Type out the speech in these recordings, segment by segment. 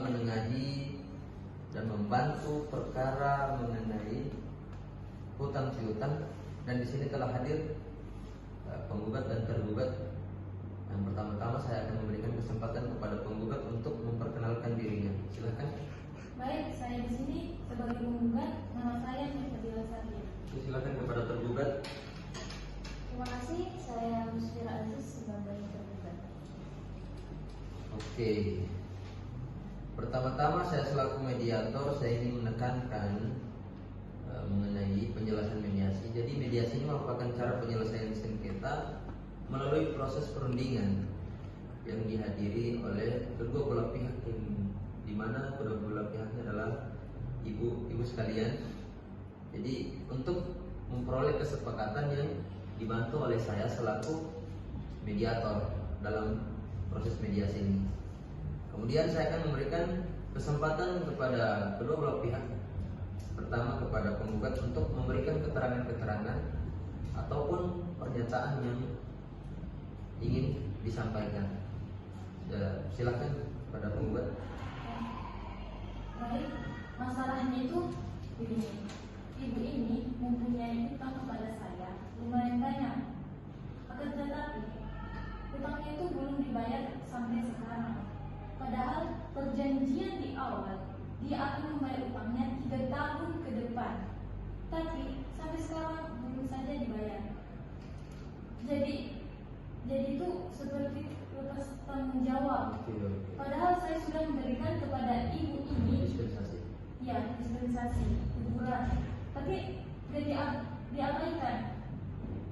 menengahi dan membantu perkara mengenai hutang piutang, dan di sini telah hadir penggugat dan tergugat. Yang pertama-tama saya akan memberikan kesempatan kepada penggugat untuk memperkenalkan dirinya. Silakan. Baik, saya di sini sebagai penggugat. Nama saya Musfira Aziz. Silakan kepada tergugat. Terima kasih, saya Musfira Aziz sebagai tergugat. Oke. Pertama-tama saya selaku mediator, saya ingin menekankan mengenai penjelasan mediasi. Jadi mediasi ini merupakan cara penyelesaian sengketa melalui proses perundingan yang dihadiri oleh kedua belah pihak, di mana kedua belah pihaknya adalah ibu sekalian. Jadi untuk memperoleh kesepakatan yang dibantu oleh saya selaku mediator dalam proses mediasi ini. Kemudian saya akan memberikan kesempatan kepada kedua belah pihak. Pertama kepada penggugat untuk memberikan keterangan-keterangan ataupun pernyataan yang ingin disampaikan. Silakan kepada penggugat. Baik, masalahnya itu begini. Ibu ini mempunyai hutang kepada saya lumayan banyak. Akan tetapi hutangnya itu belum dibayar sampai sekarang. Padahal perjanjian di awal dia akan membayar utangnya 3 tahun ke depan. Tapi sampai sekarang belum saja dibayar. Jadi itu seperti lepas tanggung jawab. Padahal saya sudah memberikan kepada ibu ini Dispensasi. ya dispensasi liburan, tapi diabaikan.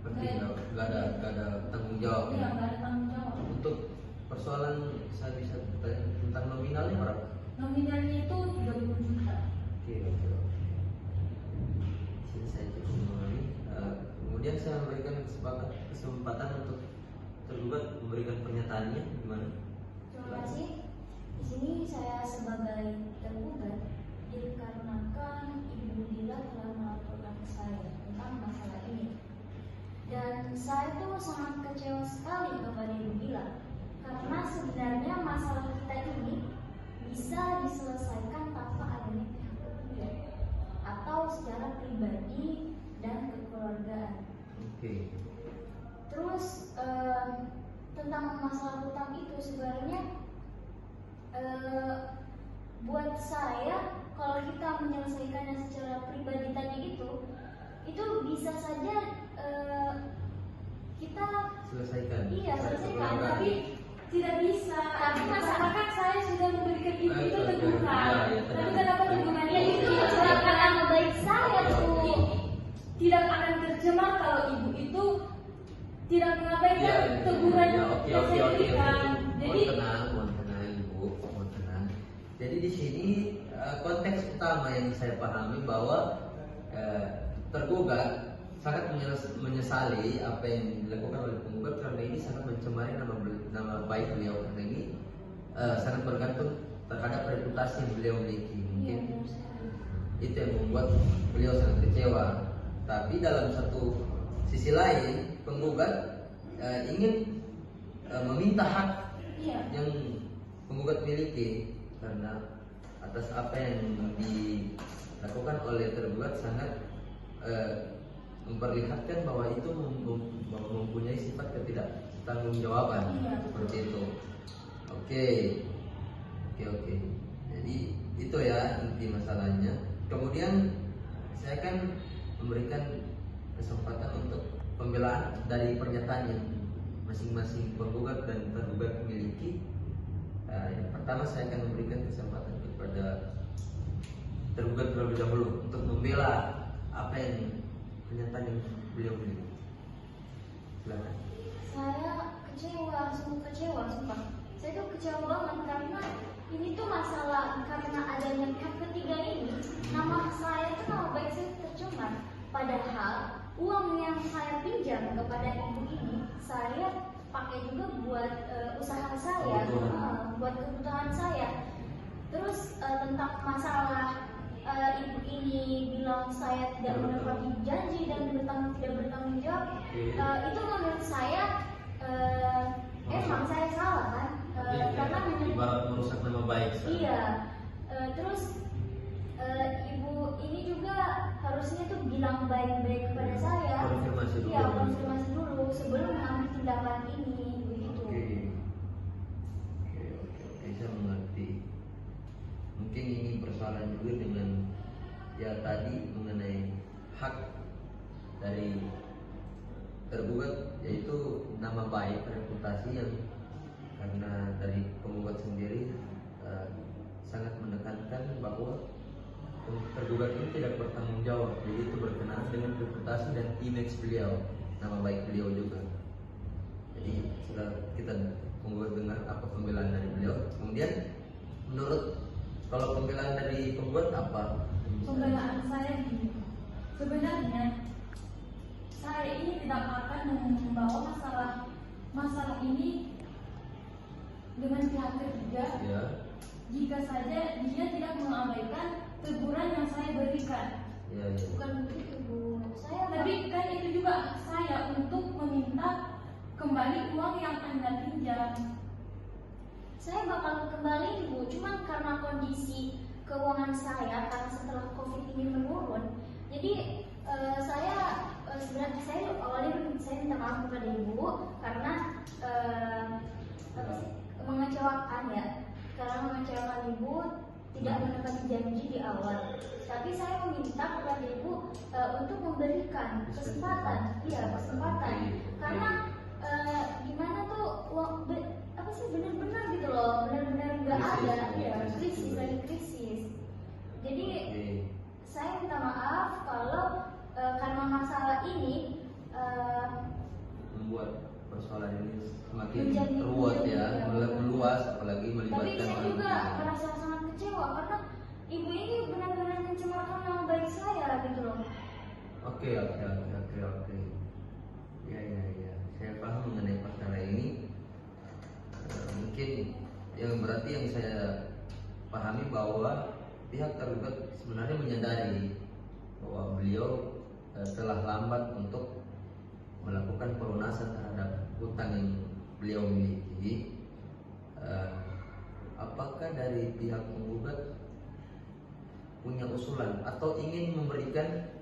Berarti nggak ada tanggung jawab. Iya, nggak ada tanggung jawab. Untuk persoalan saya bisa bertanya tentang nominalnya berapa? Nominalnya itu 30 juta. Oke. Sini saya cukup memahami. Kemudian saya memberikan kesempatan untuk tergugat memberikan pernyataannya gimana? Terima kasih. Di sini saya sebagai tergugat dikarenakan Ibu Dila telah melaporkan saya tentang masalah ini, dan saya tuh sangat kecewa sekali kepada Ibu Dila karena sebenarnya masalah kita ini bisa diselesaikan tanpa adanya pihak ketiga atau secara pribadi dan kekeluargaan. Oke. Terus tentang masalah hutang itu sebenarnya buat saya kalau kita menyelesaikannya secara pribadi tadi itu bisa saja kita Selesaikan. Iya, selesaikan, Kekeluargaan. Tapi tidak bisa. Tapi masyarakat saya sudah memberikan ibu itu teguran. Iya, Tapi kenapa tegurannya itu kecelakaan nama baik saya tuh. tidak akan tercemar kalau ibu itu tidak mengabaikan Iya, teguran ya, yang saya berikan. Jadi mohon tenang ibu, mohon tenang. Jadi di sini konteks utama yang saya pahami bahwa tergugat sangat menyesali apa yang dilakukan oleh penggugat karena ini sangat mencemari nama baik beliau, karena ini sangat bergantung terhadap reputasi yang beliau miliki. Mungkin itu yang membuat beliau sangat kecewa. Tapi dalam satu sisi lain penggugat ingin meminta hak yang penggugat miliki, karena atas apa yang dilakukan oleh tergugat sangat memperlihatkan bahwa itu mempunyai sifat ketidaktanggungjawaban. Seperti itu. Oke. Jadi itu ya inti masalahnya. Kemudian saya akan memberikan kesempatan untuk pembelaan dari pernyataan yang masing-masing penggugat dan tergugat miliki. Yang pertama saya akan memberikan kesempatan kepada tergugat terlebih dahulu untuk membela apa yang pernyataan yang beliau miliki. Silakan. Saya kecewa, sungguh kecewa, sumpah. Saya tuh kecewa banget karena ini tuh masalah karena adanya pihak ketiga ini, nama saya tuh nama baik saya tercemar. Padahal uang yang saya pinjam kepada ibu ini saya pakai juga buat usaha saya, buat kebutuhan saya. Terus tentang masalah ibu ini bilang saya tidak menepati janji dan tidak bertanggung jawab, itu menurut saya emang saya salah kan. karena ibarat merusak nama baik. iya. Terus ibu ini juga harusnya tuh bilang baik-baik kepada saya. Konfirmasi dulu. Iya, konfirmasi dulu sebelum mengambil tindakan ini, begitu. Oke, saya mengerti. Mungkin ini persoalan juga dengan ya tadi mengenai hak dari tergugat, yaitu nama baik, reputasi yang karena dari penggugat sendiri sangat menekankan bahwa tergugat ini tidak bertanggung jawab, jadi itu berkenaan dengan reputasi dan image beliau, nama baik beliau juga. Jadi sudah kita penggugat dengar apa pembelaan dari beliau. Kemudian menurut kalau pembelaan dari penggugat apa? Pembelaan saya gini, sebenarnya saya ini tidak akan membawa masalah ini dengan pihak ketiga, Ya. jika saja dia tidak mengabaikan teguran yang saya berikan. Ya. Bukan begitu, Bu. Saya Tapi kan itu juga hak saya untuk meminta kembali uang yang Anda pinjam. Saya bakal kembali, Bu. Cuman karena kondisi keuangan saya karena setelah COVID ini menurun, jadi sebenarnya saya awalnya saya minta maaf kepada Ibu karena mengecewakan ya, karena mengecewakan Ibu tidak menepati janji di awal. Tapi saya meminta kepada Ibu untuk memberikan kesempatan, karena gimana tuh benar-benar gitu loh, benar-benar nggak ada, ya krisis lagi krisis. Jadi saya minta maaf kalau karena masalah ini membuat persoalan ini semakin menjadi ruwet ya, iya. meluas, apalagi Tapi melibatkan saya orang juga lain. merasa sangat kecewa karena ibu ini benar-benar mencemarkan nama baik saya gitu loh. Oke. Ya. Saya paham mengenai perkara ini. Mungkin yang berarti yang saya pahami bahwa pihak tergugat sebenarnya menyadari bahwa beliau telah lambat untuk melakukan pelunasan terhadap hutang yang beliau miliki. Apakah dari pihak penggugat punya usulan atau ingin memberikan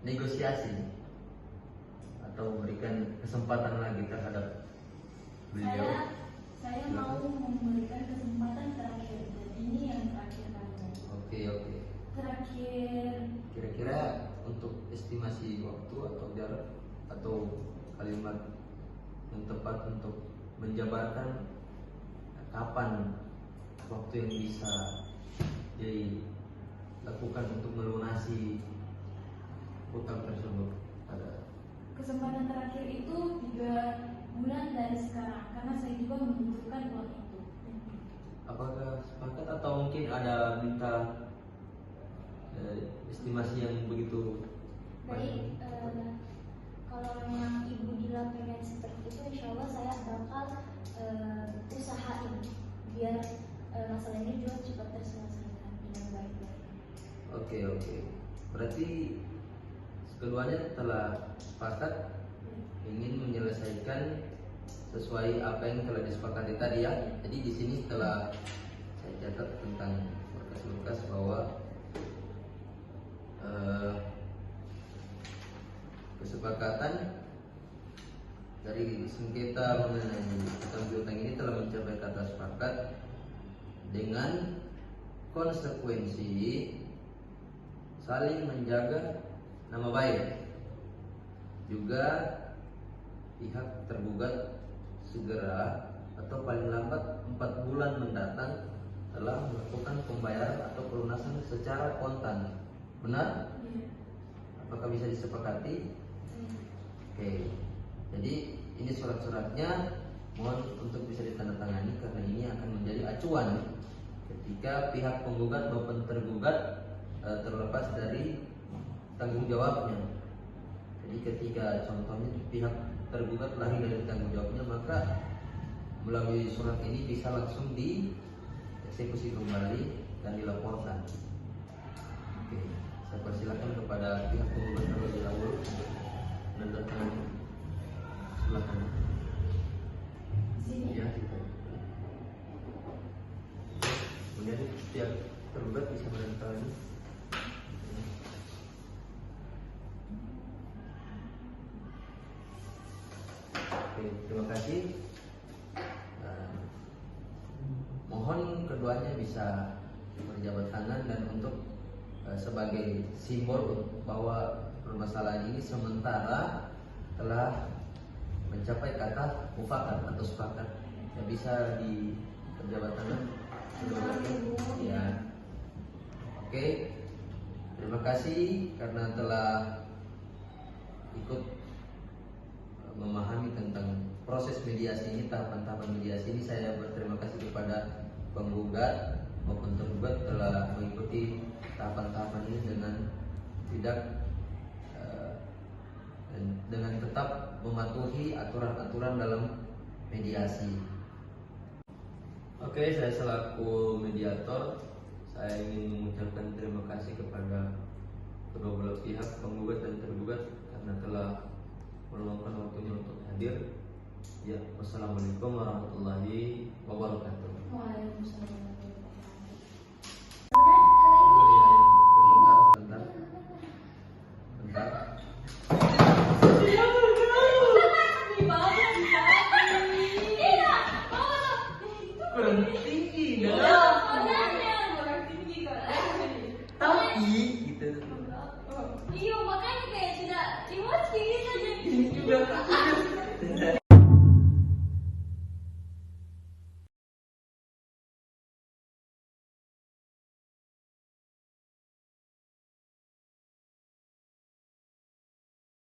negosiasi atau memberikan kesempatan lagi terhadap beliau? Saya mau memberikan kesempatan terakhir. Dan ini yang terakhir kali. Oke. Terakhir. Kira-kira untuk estimasi waktu atau jarak atau kalimat yang tepat untuk menjabarkan kapan waktu yang bisa dilakukan untuk melunasi hutang tersebut. Ada Kesempatan terakhir itu 3 bulan dari sekarang, karena saya juga membutuhkan uang itu. apakah sepakat atau mungkin ada minta estimasi yang begitu Baik, kalau memang ibu dilakukan seperti itu, insya Allah saya bakal usahain biar masalah ini juga cepat terselesaikan dengan baik-baik. Oke. Berarti keduanya telah sepakat ingin menyelesaikan sesuai apa yang telah disepakati tadi ya. Jadi di sini setelah saya catat tentang berkas-berkas bahwa kesepakatan dari sengketa mengenai hutang piutang ini telah mencapai kata sepakat dengan konsekuensi saling menjaga nama baik. Juga pihak tergugat segera atau paling lambat 4 bulan mendatang telah melakukan pembayaran atau pelunasan secara kontan. Benar? Apakah bisa disepakati? Oke. Jadi ini surat-suratnya mohon untuk bisa ditandatangani karena ini akan menjadi acuan ketika pihak penggugat maupun tergugat terlepas dari tanggung jawabnya. Jadi ketika contohnya pihak tergugat lari dari tanggung jawabnya, maka melalui surat ini bisa langsung dieksekusi kembali dan dilaporkan. Oke, saya persilakan kepada pihak penggugat terlebih dahulu untuk menandatangani. Silakan. Sini. Ya, silakan. Jadi setiap tergugat bisa menentukan. Oke, terima kasih. Mohon keduanya bisa berjabat tangan dan untuk sebagai simbol bahwa permasalahan ini sementara telah mencapai kata mufakat atau sepakat. Ya, bisa di berjabat tangan kedua-duanya. Ya. Oke. Terima kasih karena telah ikut memahami tentang proses mediasi ini, tahapan-tahapan mediasi ini. Saya berterima kasih kepada penggugat maupun tergugat telah mengikuti tahapan-tahapan ini dengan tidak dengan tetap mematuhi aturan-aturan dalam mediasi. Oke, saya selaku mediator, saya ingin mengucapkan terima kasih kepada kedua belah pihak, penggugat dan tergugat, karena telah meluangkan waktunya untuk hadir. Ya, wassalamualaikum warahmatullahi wabarakatuh. Waalaikumsalam. Bentar. Kurang tinggi, tapi gitu. Iya, makanya kayak sudah emosi gitu. Ini juga